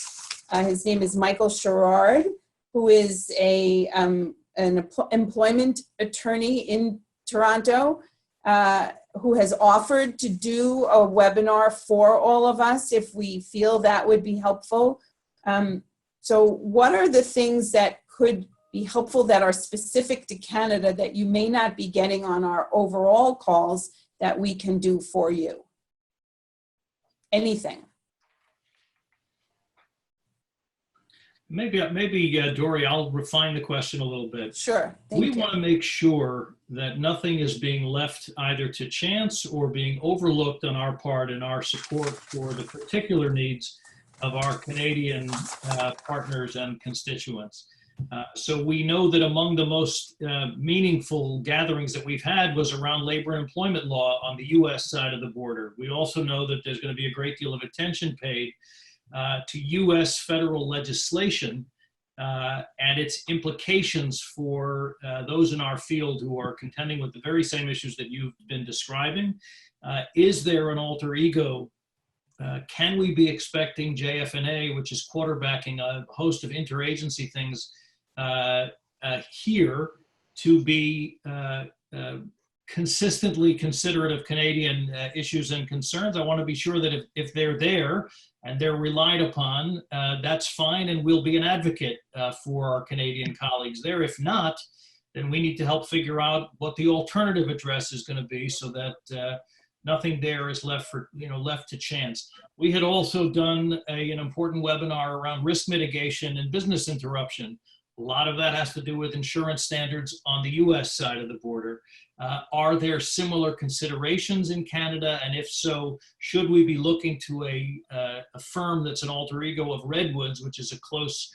His name is Michael Sherrard, who is an employment attorney in Toronto, who has offered to do a webinar for all of us if we feel that would be helpful. So what are the things that could be helpful that are specific to Canada that you may not be getting on our overall calls that we can do for you? Anything? Maybe Dory, I'll refine the question a little bit. Sure. We want to make sure that nothing is being left either to chance or being overlooked on our part in our support for the particular needs of our Canadian partners and constituents. So we know that among the most meaningful gatherings that we've had was around labor and employment law on the US side of the border. We also know that there's going to be a great deal of attention paid to US federal legislation and its implications for those in our field who are contending with the very same issues that you've been describing. Is there an alter ego? Can we be expecting JFNA, which is quarterbacking a host of interagency things here, to be consistently considerate of Canadian issues and concerns? I want to be sure that if they're there and they're relied upon, that's fine, and we'll be an advocate for our Canadian colleagues there. If not, then we need to help figure out what the alternative address is going to be so that nothing there is left to chance. We had also done an important webinar around risk mitigation and business interruption. A lot of that has to do with insurance standards on the US side of the border. Are there similar considerations in Canada? And if so, should we be looking to a firm that's an alter ego of Redwoods, which is a close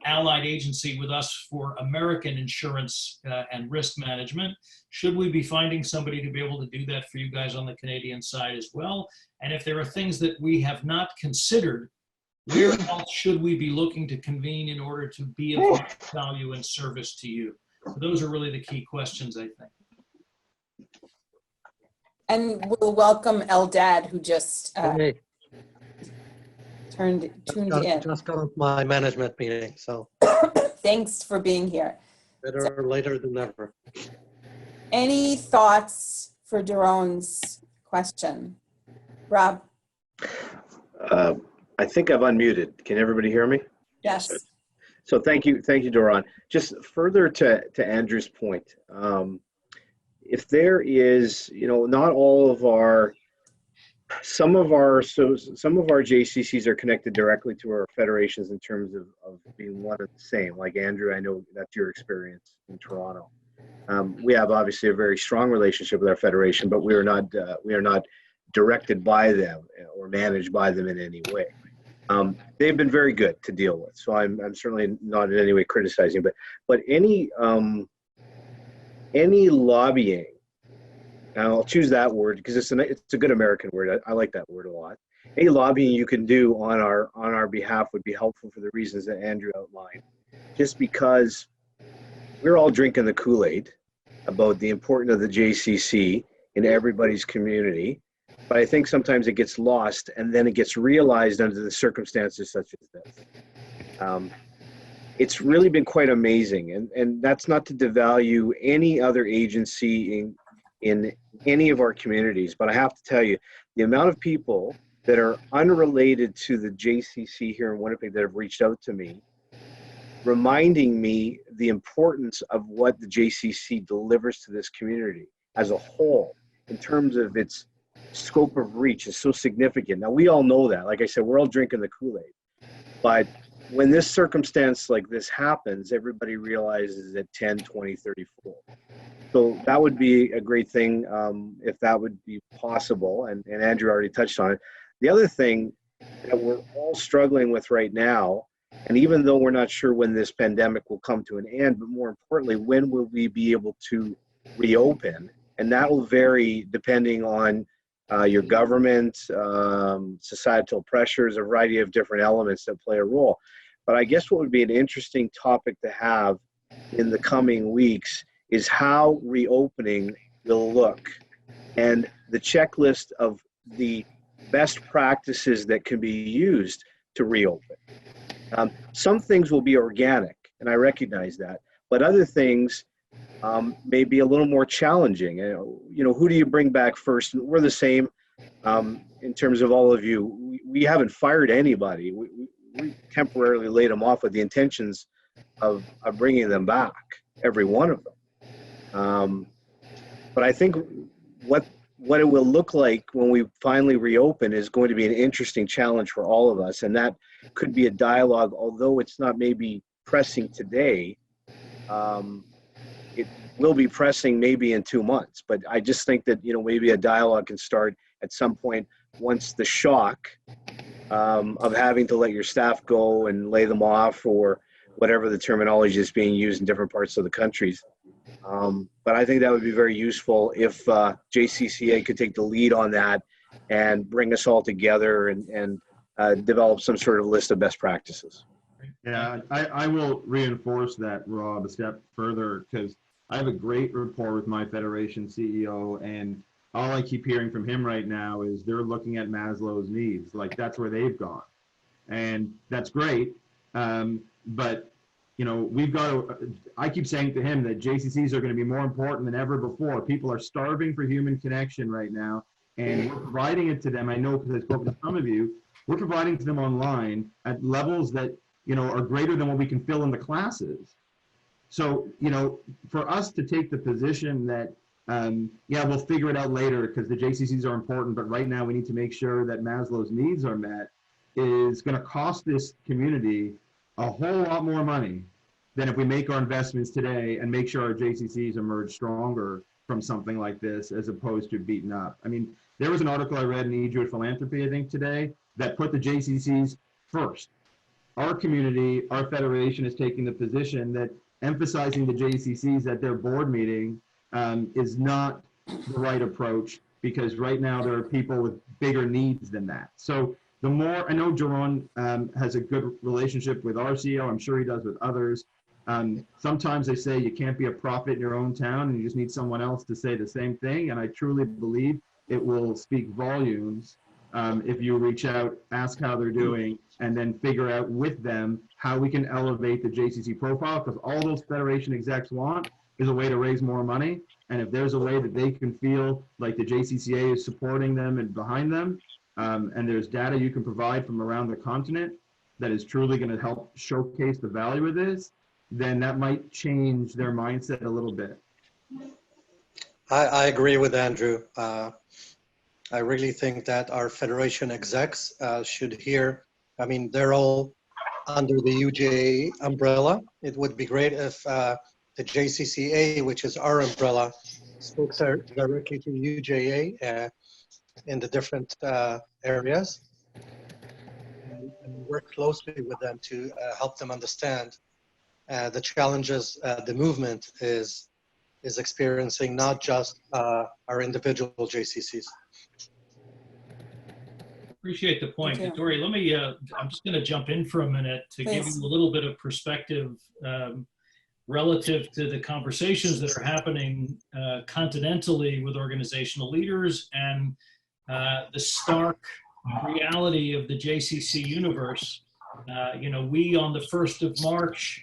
allied agency with us for American insurance and risk management? Should we be finding somebody to be able to do that for you guys on the Canadian side as well? And if there are things that we have not considered, where else should we be looking to convene in order to be of value and service to you? So those are really the key questions, I think. And we'll welcome Eldad, who just tuned in. Just got off my management meeting, so Thanks for being here. better later than never. Any thoughts for Daron's question? Rob? I think I've unmuted. Can everybody hear me? Yes. So thank you, Doron. Just further to Andrew's point, if there is, not all of some of our JCCs are connected directly to our federations in terms of being one and the same. Like Andrew, I know that's your experience in Toronto. We have obviously a very strong relationship with our federation, but we are not directed by them or managed by them in any way. They've been very good to deal with, so I'm certainly not in any way criticizing. But any lobbying, and I'll choose that word because it's a good American word. I like that word a lot. Any lobbying you can do on our behalf would be helpful for the reasons that Andrew outlined. Just because we're all drinking the Kool-Aid about the importance of the JCC in everybody's community. But I think sometimes it gets lost and then it gets realized under the circumstances such as this. It's really been quite amazing. And that's not to devalue any other agency in any of our communities. But I have to tell you, the amount of people that are unrelated to the JCC here in Winnipeg that have reached out to me, reminding me the importance of what the JCC delivers to this community as a whole in terms of its scope of reach is so significant. Now, we all know that. Like I said, we're all drinking the Kool-Aid. But when this circumstance like this happens, everybody realizes at 10, 20, 34. So that would be a great thing if that would be possible. And Andrew already touched on it. The other thing that we're all struggling with right now And even though we're not sure when this pandemic will come to an end, but more importantly, when will we be able to reopen? And that will vary depending on your government, societal pressures, a variety of different elements that play a role. But I guess what would be an interesting topic to have in the coming weeks is how reopening will look and the checklist of the best practices that can be used to reopen. Some things will be organic, and I recognize that, but other things may be a little more challenging. You know, who do you bring back first? We're the same in terms of all of you. We haven't fired anybody. We temporarily laid them off with the intentions of bringing them back, every one of them. But I think what it will look like when we finally reopen is going to be an interesting challenge for all of us. And that could be a dialogue, although it's not maybe pressing today, it will be pressing maybe in 2 months. But I just think that, you know, maybe a dialogue can start at some point once the shock of having to let your staff go and lay them off, or whatever the terminology is being used in different parts of the countries. But I think that would be very useful if JCCA could take the lead on that and bring us all together and develop some sort of list of best practices. Yeah, I will reinforce that, Rob, a step further, because I have a great rapport with my Federation CEO, and all I keep hearing from him right now is they're looking at Maslow's needs. Like, that's where they've gone. And that's great. But, you know, we've got to, I keep saying to him that JCCs are going to be more important than ever before. People are starving for human connection right now, and we're providing it to them. I know, because I've spoken to some of you, we're providing to them online at levels that, you know, are greater than what we can fill in the classes. So, you know, for us to take the position that, yeah, we'll figure it out later because the JCCs are important, but right now we need to make sure that Maslow's needs are met, is going to cost this community a whole lot more money than if we make our investments today and make sure our JCCs emerge stronger from something like this, as opposed to beaten up. I mean, there was an article I read in E-Jewish Philanthropy, I think today, that put the JCCs first. Our community, our federation, is taking the position that emphasizing the JCCs at their board meeting is not the right approach, because right now there are people with bigger needs than that. So the more, I know Jaron has a good relationship with our CEO, I'm sure he does with others. Sometimes they say you can't be a prophet in your own town and you just need someone else to say the same thing. And I truly believe it will speak volumes if you reach out, ask how they're doing, and then figure out with them how we can elevate the JCC profile, because all those Federation execs want is a way to raise more money. And if there's a way that they can feel like the JCCA is supporting them and behind them, and there's data you can provide from around the continent that is truly going to help showcase the value of this, then that might change their mindset a little bit. I agree with Andrew. I really think that our Federation execs should hear, I mean, they're all under the UJA umbrella. It would be great if the JCCA, which is our umbrella, spoke directly to UJA in the different areas, and work closely with them to help them understand the challenges the movement is experiencing, not just our individual JCCs. Appreciate the point. Dory, let me, I'm just going to jump in for a minute to give you a little bit of perspective relative to the conversations that are happening continentally with organizational leaders and the stark reality of the JCC universe. You know, we on the 1st of March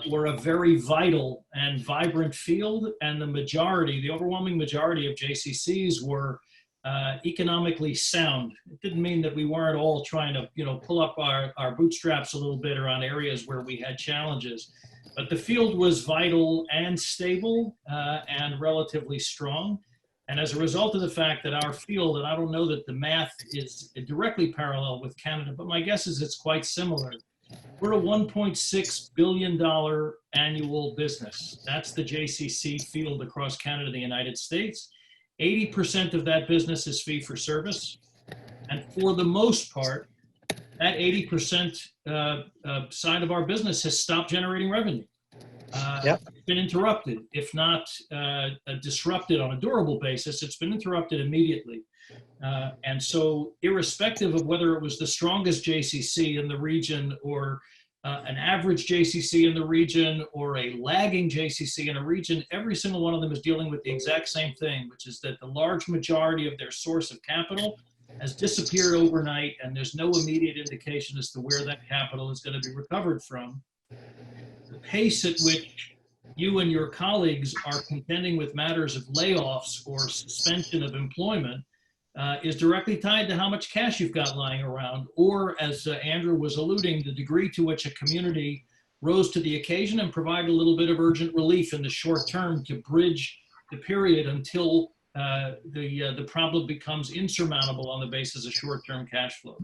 were a very vital and vibrant field, and the overwhelming majority of JCCs were economically sound. It didn't mean that we weren't all trying to, you know, pull up our bootstraps a little bit around areas where we had challenges. But the field was vital and stable and relatively strong. And as a result of the fact that our field, and I don't know that the math is directly parallel with Canada, but my guess is it's quite similar. We're a $1.6 billion annual business. That's the JCC field across Canada and the United States. 80% of that business is fee for service. And for the most part, that 80% side of our business has stopped generating revenue. Yep. It's been interrupted, if not disrupted on a durable basis. It's been interrupted immediately. And so irrespective of whether it was the strongest JCC in the region or an average JCC in the region or a lagging JCC in a region, every single one of them is dealing with the exact same thing, which is that the large majority of their source of capital has disappeared overnight, and there's no immediate indication as to where that capital is going to be recovered from. The pace at which you and your colleagues are contending with matters of layoffs or suspension of employment is directly tied to how much cash you've got lying around, or as Andrew was alluding, the degree to which a community rose to the occasion and provided a little bit of urgent relief in the short term to bridge the period until the problem becomes insurmountable on the basis of short-term cash flow.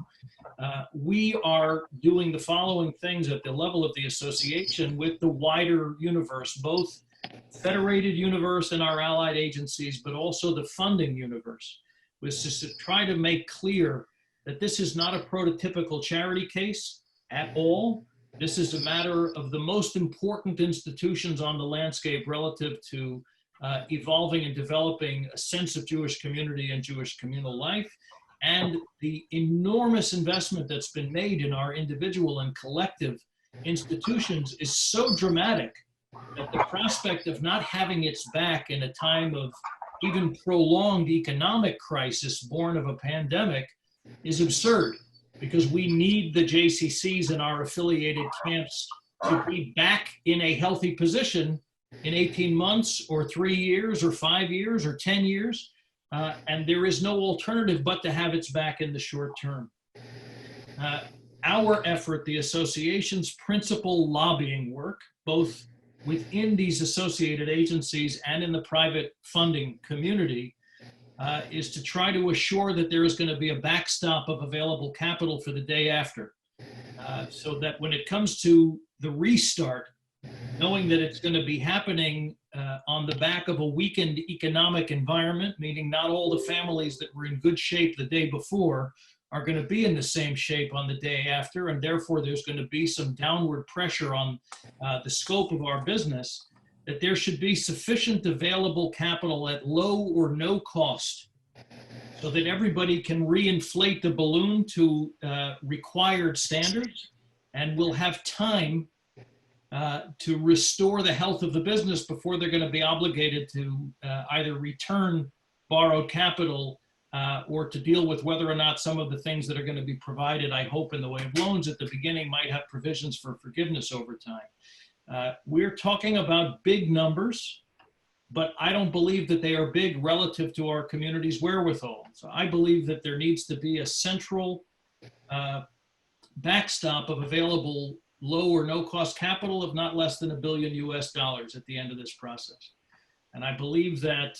We are doing the following things at the level of the association with the wider universe, both federated universe and our allied agencies, but also the funding universe, which is to try to make clear that this is not a prototypical charity case at all. This is a matter of the most important institutions on the landscape relative to evolving and developing a sense of Jewish community and Jewish communal life, and the enormous investment that's been made in our individual and collective institutions is so dramatic that the prospect of not having its back in a time of even prolonged economic crisis born of a pandemic is absurd, because we need the JCCs and our affiliated camps to be back in a healthy position in 18 months or 3 years or 5 years or 10 years. And there is no alternative but to have its back in the short term. Our effort, the association's principal lobbying work, both within these associated agencies and in the private funding community, is to try to assure that there is going to be a backstop of available capital for the day after. So that when it comes to the restart, knowing that it's going to be happening on the back of a weakened economic environment, meaning not all the families that were in good shape the day before are going to be in the same shape on the day after, and therefore there's going to be some downward pressure on the scope of our business, that there should be sufficient available capital at low or no cost so that everybody can reinflate the balloon to required standards, and will have time to restore the health of the business before they're going to be obligated to either return borrowed capital or to deal with whether or not some of the things that are going to be provided, I hope, in the way of loans at the beginning might have provisions for forgiveness over time. We're talking about big numbers, but I don't believe that they are big relative to our community's wherewithal. So I believe that there needs to be a central backstop of available low or no cost capital of not less than $1 billion US at the end of this process. And I believe that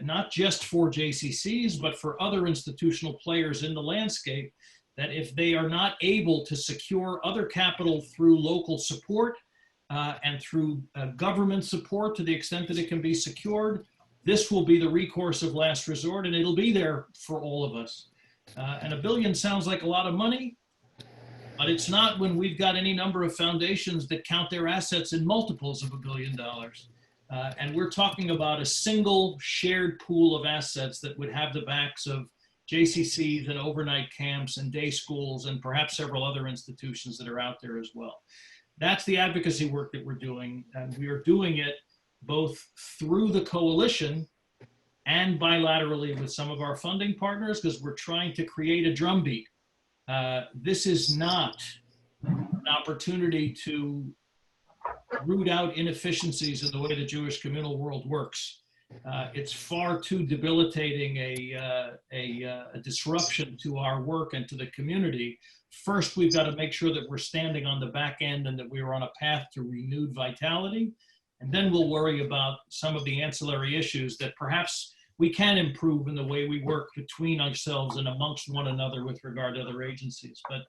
not just for JCCs, but for other institutional players in the landscape, that if they are not able to secure other capital through local support and through government support to the extent that it can be secured, this will be the recourse of last resort, and it'll be there for all of us. And $1 billion sounds like a lot of money, but it's not when we've got any number of foundations that count their assets in multiples of $1 billion. And we're talking about a single shared pool of assets that would have the backs of JCCs and overnight camps and day schools and perhaps several other institutions that are out there as well. That's the advocacy work that we're doing. And we are doing it both through the coalition and bilaterally with some of our funding partners, because we're trying to create a drumbeat. This is not an opportunity to root out inefficiencies in the way the Jewish communal world works. It's far too debilitating a disruption to our work and to the community. First, we've got to make sure that we're standing on the back end and that we are on a path to renewed vitality. And then we'll worry about some of the ancillary issues that perhaps we can improve in the way we work between ourselves and amongst one another with regard to other agencies. But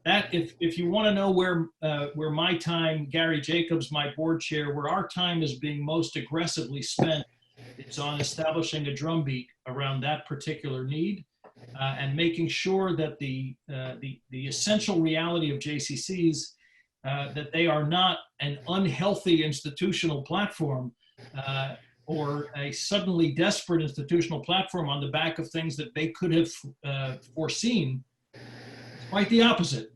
that, if you want to know where my time, Gary Jacobs, my board chair, where our time is being most aggressively spent, it's on establishing a drumbeat around that particular need. and making sure that the essential reality of JCCs, that they are not an unhealthy institutional platform or a suddenly desperate institutional platform on the back of things that they could have foreseen. It's quite the opposite.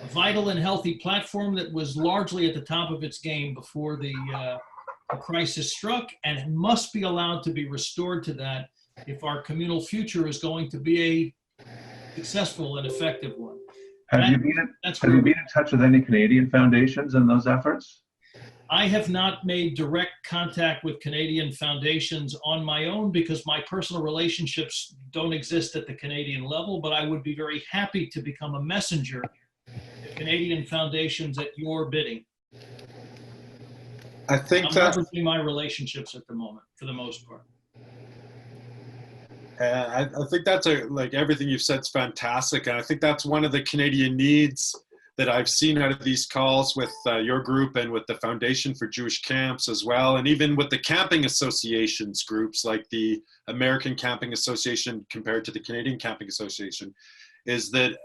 A vital and healthy platform that was largely at the top of its game before the crisis struck, and must be allowed to be restored to that if our communal future is going to be a successful and effective one. Have you been in touch with any Canadian foundations in those efforts? I have not made direct contact with Canadian foundations on my own because my personal relationships don't exist at the Canadian level, but I would be very happy to become a messenger to Canadian foundations at your bidding. I think I'm that leveraging my relationships at the moment, for the most part. I think that's like everything you've said is fantastic. And I think that's one of the Canadian needs that I've seen out of these calls with your group and with the Foundation for Jewish Camps as well. And even with the camping associations groups like the American Camping Association compared to the Canadian Camping Association, is that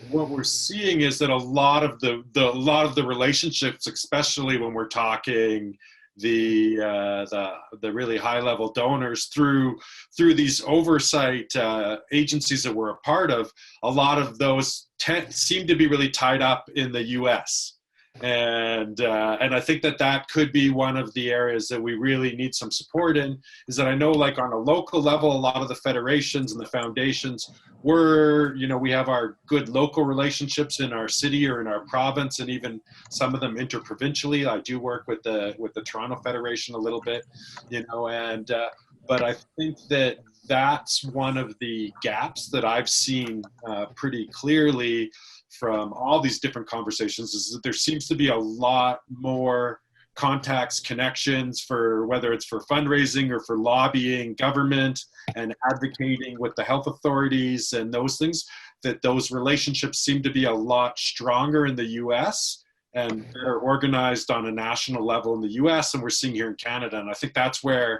what we're seeing is that a lot of the relationships, especially when we're talking the really high level donors through these oversight agencies that we're a part of, a lot of those seem to be really tied up in the US. And I think that could be one of the areas that we really need some support in, is that I know like on a local level, a lot of the federations and the foundations we have our good local relationships in our city or in our province, and even some of them interprovincially. I do work with the Toronto Federation a little bit, but I think that's one of the gaps that I've seen pretty clearly from all these different conversations, is that there seems to be a lot more contacts, connections, for whether it's for fundraising or for lobbying government and advocating with the health authorities and those things, that those relationships seem to be a lot stronger in the US and they're organized on a national level in the US, and we're seeing here in Canada. And I think that's where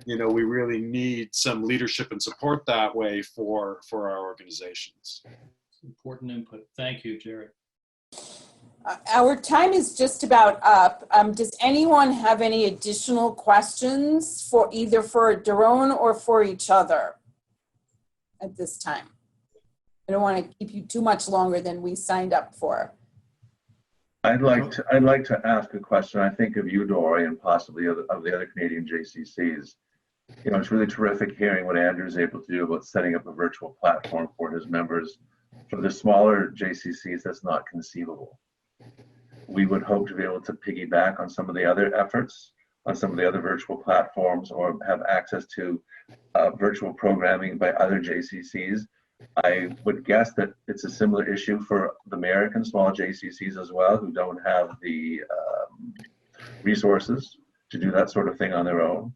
we really need some leadership and support that way for our organizations. Important input. Thank you, Jared. Our time is just about up. Does anyone have any additional questions for either for Daron or for each other at this time? I don't want to keep you too much longer than we signed up for. I'd like to ask a question. I think of you, Dory, and possibly of the other Canadian JCCs. It's really terrific hearing what Andrew's able to do about setting up a virtual platform for his members. For the smaller JCCs, that's not conceivable. We would hope to be able to piggyback on some of the other efforts, on some of the other virtual platforms, or have access to virtual programming by other JCCs. I would guess that it's a similar issue for the American small JCCs as well, who don't have the resources to do that sort of thing on their own.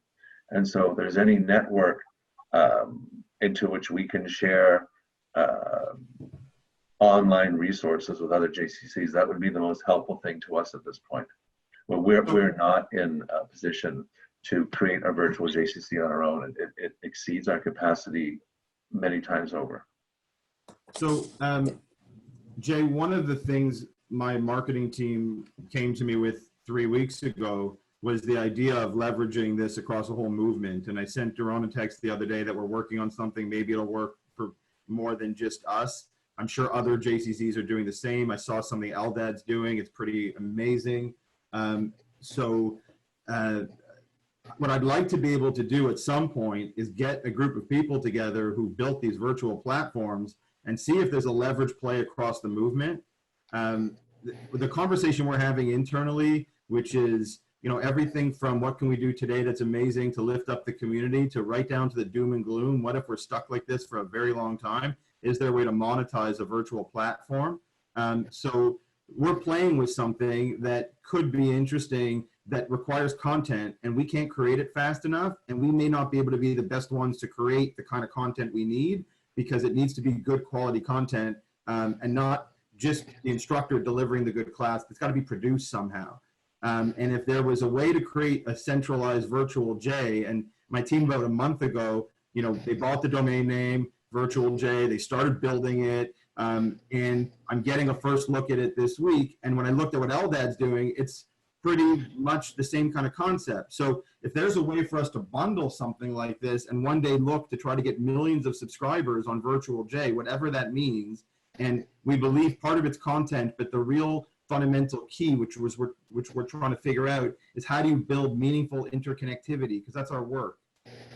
And so if there's any network into which we can share online resources with other JCCs, that would be the most helpful thing to us at this point. But we're not in a position to create a virtual JCC on our own. It exceeds our capacity many times over. So, Jay, one of the things my marketing team came to me with 3 weeks ago was the idea of leveraging this across a whole movement. And I sent Daron a text the other day that we're working on something. Maybe it'll work for more than just us. I'm sure other JCCs are doing the same. I saw something LDAD's doing. It's pretty amazing. What I'd like to be able to do at some point is get a group of people together who built these virtual platforms and see if there's a leverage play across the movement. The conversation we're having internally, which is, everything from what can we do today that's amazing to lift up the community, to right down to the doom and gloom. What if we're stuck like this for a very long time? Is there a way to monetize a virtual platform? So we're playing with something that could be interesting, that requires content, and we can't create it fast enough, and we may not be able to be the best ones to create the kind of content we need, because it needs to be good quality content, and not just the instructor delivering the good class. It's got to be produced somehow. And if there was a way to create a centralized virtual J, and my team about a month ago they bought the domain name Virtual J, they started building it, and I'm getting a first look at it this week. And when I looked at what LDAD's doing, it's pretty much the same kind of concept. So if there's a way for us to bundle something like this and one day look to try to get millions of subscribers on Virtual J, whatever that means, and we believe part of it's content, but the real fundamental key, which we're trying to figure out, is how do you build meaningful interconnectivity, because that's our work.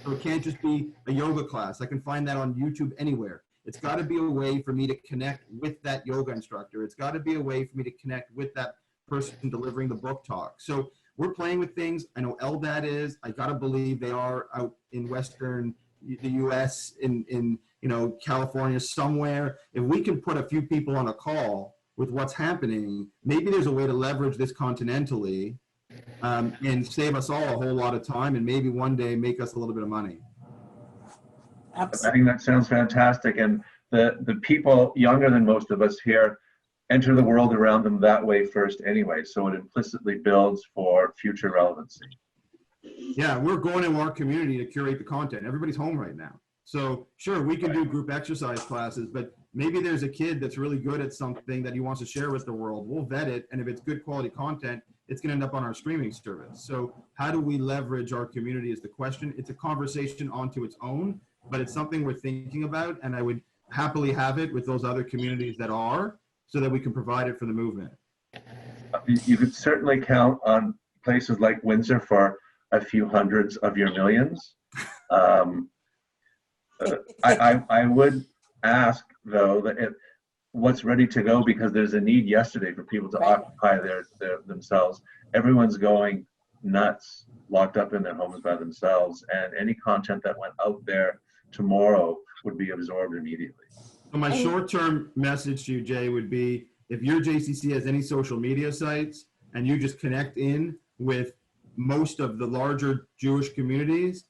So it can't just be a yoga class. I can find that on YouTube anywhere. It's got to be a way for me to connect with that yoga instructor. It's got to be a way for me to connect with that person delivering the book talk. So we're playing with things. I know LDAT is. I got to believe they are out in Western, the US, in California somewhere. If we can put a few people on a call with what's happening, maybe there's a way to leverage this continentally, and save us all a whole lot of time, and maybe one day make us a little bit of money. I think that sounds fantastic. And the people younger than most of us here enter the world around them that way first anyway. So it implicitly builds for future relevancy. Yeah, we're going into our community to curate the content. Everybody's home right now. So sure, we can do group exercise classes, but maybe there's a kid that's really good at something that he wants to share with the world. We'll vet it. And if it's good quality content, it's going to end up on our streaming service. So how do we leverage our community is the question. It's a conversation onto its own, but it's something we're thinking about. And I would happily have it with those other communities that are, so that we can provide it for the movement. You could certainly count on places like Windsor for a few hundreds of your millions. I would ask, though, that what's ready to go, because there's a need yesterday for people to occupy themselves. Everyone's going nuts, locked up in their homes by themselves, and any content that went out there tomorrow would be absorbed immediately. So my short-term message to you, Jay, would be, if your JCC has any social media sites and you just connect in with most of the larger Jewish communities,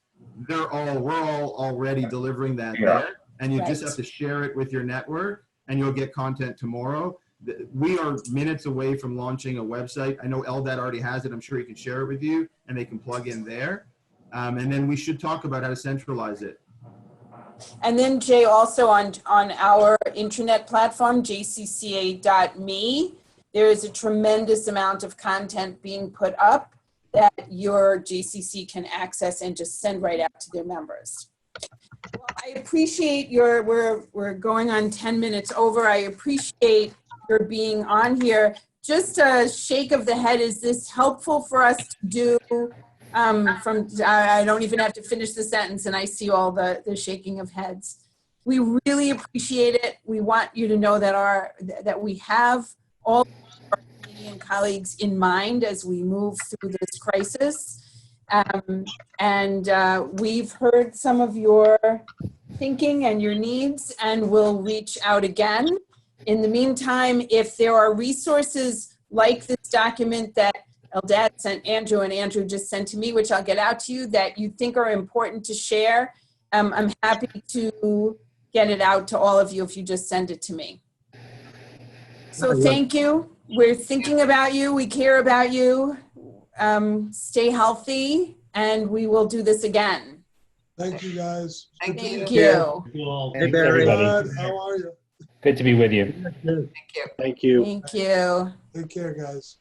we're all already delivering that there, and you just have to share it with your network, and you'll get content tomorrow. We are minutes away from launching a website. I know LDAT already has it. I'm sure he can share it with you, and they can plug in there. And then we should talk about how to centralize it. And then Jay, also on our intranet platform, jcca.me, there is a tremendous amount of content being put up that your JCC can access and just send right out to their members. Well, I appreciate we're going on 10 minutes over. I appreciate your being on here. Just a shake of the head, is this helpful for us to do? I don't even have to finish the sentence and I see all the shaking of heads. We really appreciate it. We want you to know that we have all our Canadian colleagues in mind as we move through this crisis. We've heard some of your thinking and your needs, and we'll reach out again. In the meantime, if there are resources like this document that LDAT sent Andrew and Andrew just sent to me, which I'll get out to you, that you think are important to share, I'm happy to get it out to all of you if you just send it to me. So thank you. We're thinking about you. We care about you. Stay healthy, and we will do this again. Thank you, guys. Thank you. Thank you. Hey, Barry. How are you? Good to be with you. Thank you. Thank you. Thank you. Take care, guys.